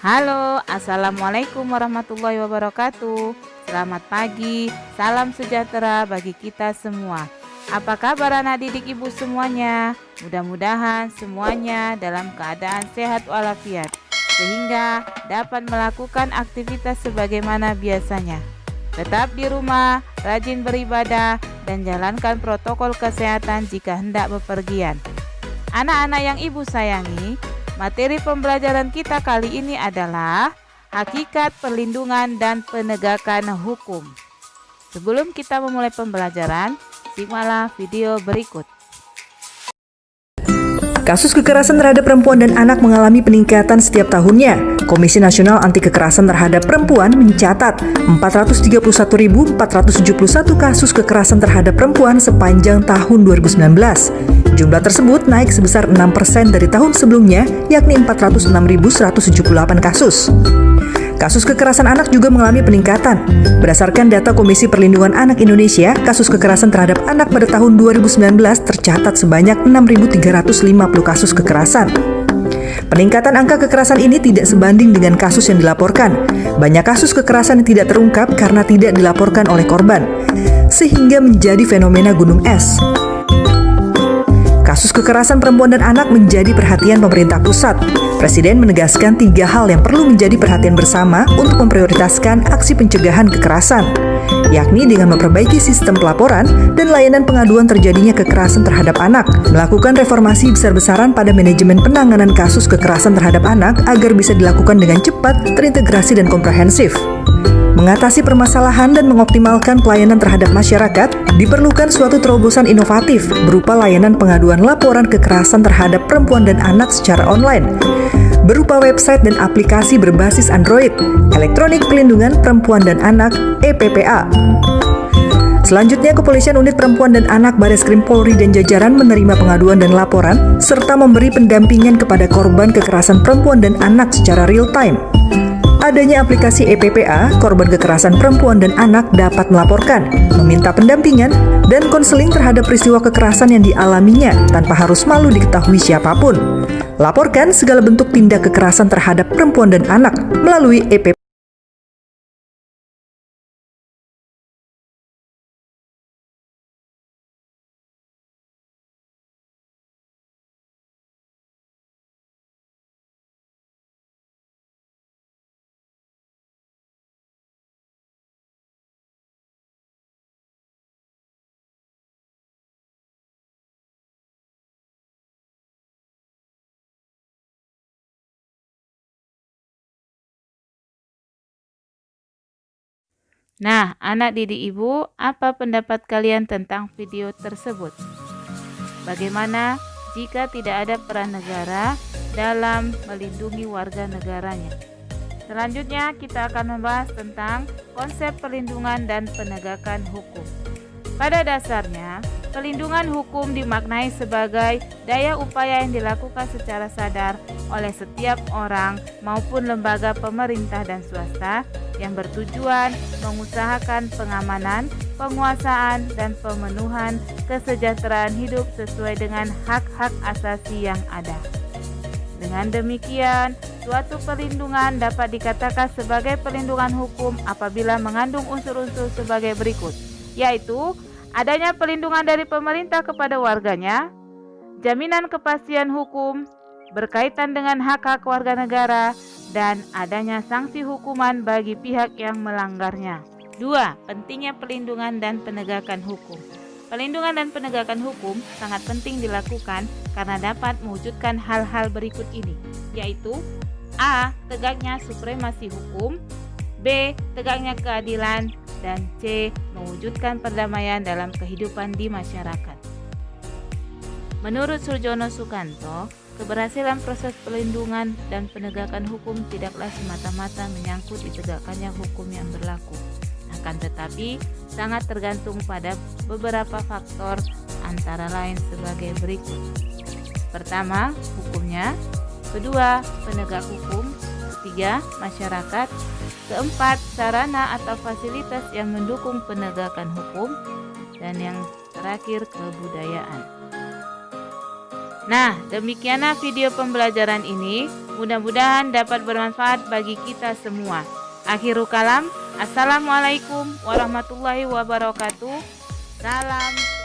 Halo, assalamualaikum warahmatullahi wabarakatuh. Selamat pagi, salam sejahtera bagi kita semua. Apa kabar anak didik ibu semuanya? Mudah-mudahan semuanya dalam keadaan sehat walafiat, sehingga dapat melakukan aktivitas sebagaimana biasanya. Tetap di rumah, rajin beribadah, dan jalankan protokol kesehatan jika hendak bepergian. Anak-anak yang ibu sayangi, materi pembelajaran kita kali ini adalah hakikat perlindungan dan penegakan hukum. Sebelum kita memulai pembelajaran, simaklah video berikut. Kasus kekerasan terhadap perempuan dan anak mengalami peningkatan setiap tahunnya. Komisi Nasional Anti Kekerasan Terhadap Perempuan mencatat 431.471 kasus kekerasan terhadap perempuan sepanjang tahun 2019. Jumlah tersebut naik sebesar 6% dari tahun sebelumnya, yakni 406.178 kasus. Kasus kekerasan anak juga mengalami peningkatan. Berdasarkan data Komisi Perlindungan Anak Indonesia, kasus kekerasan terhadap anak pada tahun 2019 tercatat sebanyak 6.350 kasus kekerasan. Peningkatan angka kekerasan ini tidak sebanding dengan kasus yang dilaporkan. Banyak kasus kekerasan yang tidak terungkap karena tidak dilaporkan oleh korban, sehingga menjadi fenomena gunung es. Kasus kekerasan perempuan dan anak menjadi perhatian pemerintah pusat. Presiden menegaskan 3 hal yang perlu menjadi perhatian bersama untuk memprioritaskan aksi pencegahan kekerasan, yakni dengan memperbaiki sistem pelaporan dan layanan pengaduan terjadinya kekerasan terhadap anak, melakukan reformasi besar-besaran pada manajemen penanganan kasus kekerasan terhadap anak agar bisa dilakukan dengan cepat, terintegrasi dan komprehensif. Mengatasi permasalahan dan mengoptimalkan pelayanan terhadap masyarakat, diperlukan suatu terobosan inovatif berupa layanan pengaduan laporan kekerasan terhadap perempuan dan anak secara online, berupa website dan aplikasi berbasis Android, Elektronik Pelindungan Perempuan dan Anak (EPPA). Selanjutnya, Kepolisian Unit Perempuan dan Anak Bareskrim Polri dan jajaran menerima pengaduan dan laporan, serta memberi pendampingan kepada korban kekerasan perempuan dan anak secara real-time. Adanya aplikasi EPPA, korban kekerasan perempuan dan anak dapat melaporkan, meminta pendampingan, dan konseling terhadap peristiwa kekerasan yang dialaminya tanpa harus malu diketahui siapapun. Laporkan segala bentuk tindak kekerasan terhadap perempuan dan anak melalui EPPA. Nah, anak didik ibu, apa pendapat kalian tentang video tersebut? Bagaimana jika tidak ada peran negara dalam melindungi warga negaranya? Selanjutnya kita akan membahas tentang konsep perlindungan dan penegakan hukum. Pada dasarnya, pelindungan hukum dimaknai sebagai daya upaya yang dilakukan secara sadar oleh setiap orang maupun lembaga pemerintah dan swasta yang bertujuan mengusahakan pengamanan, penguasaan, dan pemenuhan kesejahteraan hidup sesuai dengan hak-hak asasi yang ada. Dengan demikian, suatu perlindungan dapat dikatakan sebagai perlindungan hukum apabila mengandung unsur-unsur sebagai berikut, yaitu adanya perlindungan dari pemerintah kepada warganya, jaminan kepastian hukum berkaitan dengan hak-hak warga negara, dan adanya sanksi hukuman bagi pihak yang melanggarnya. 2. Pentingnya perlindungan dan penegakan hukum. Perlindungan dan penegakan hukum sangat penting dilakukan karena dapat mewujudkan hal-hal berikut ini, yaitu A. Tegaknya supremasi hukum, B. Tegaknya keadilan, dan C. Mewujudkan perdamaian dalam kehidupan di masyarakat. Menurut Surjono Sukanto, keberhasilan proses perlindungan dan penegakan hukum tidaklah semata-mata menyangkut ditegakkannya hukum yang berlaku, akan tetapi sangat tergantung pada beberapa faktor antara lain sebagai berikut. Pertama, hukumnya. Kedua, penegak hukum. Ketiga, masyarakat. Keempat, sarana atau fasilitas yang mendukung penegakan hukum. Dan yang terakhir, kebudayaan. Nah, demikianlah video pembelajaran ini. Mudah-mudahan dapat bermanfaat bagi kita semua. Akhirul kalam, assalamualaikum warahmatullahi wabarakatuh. Salam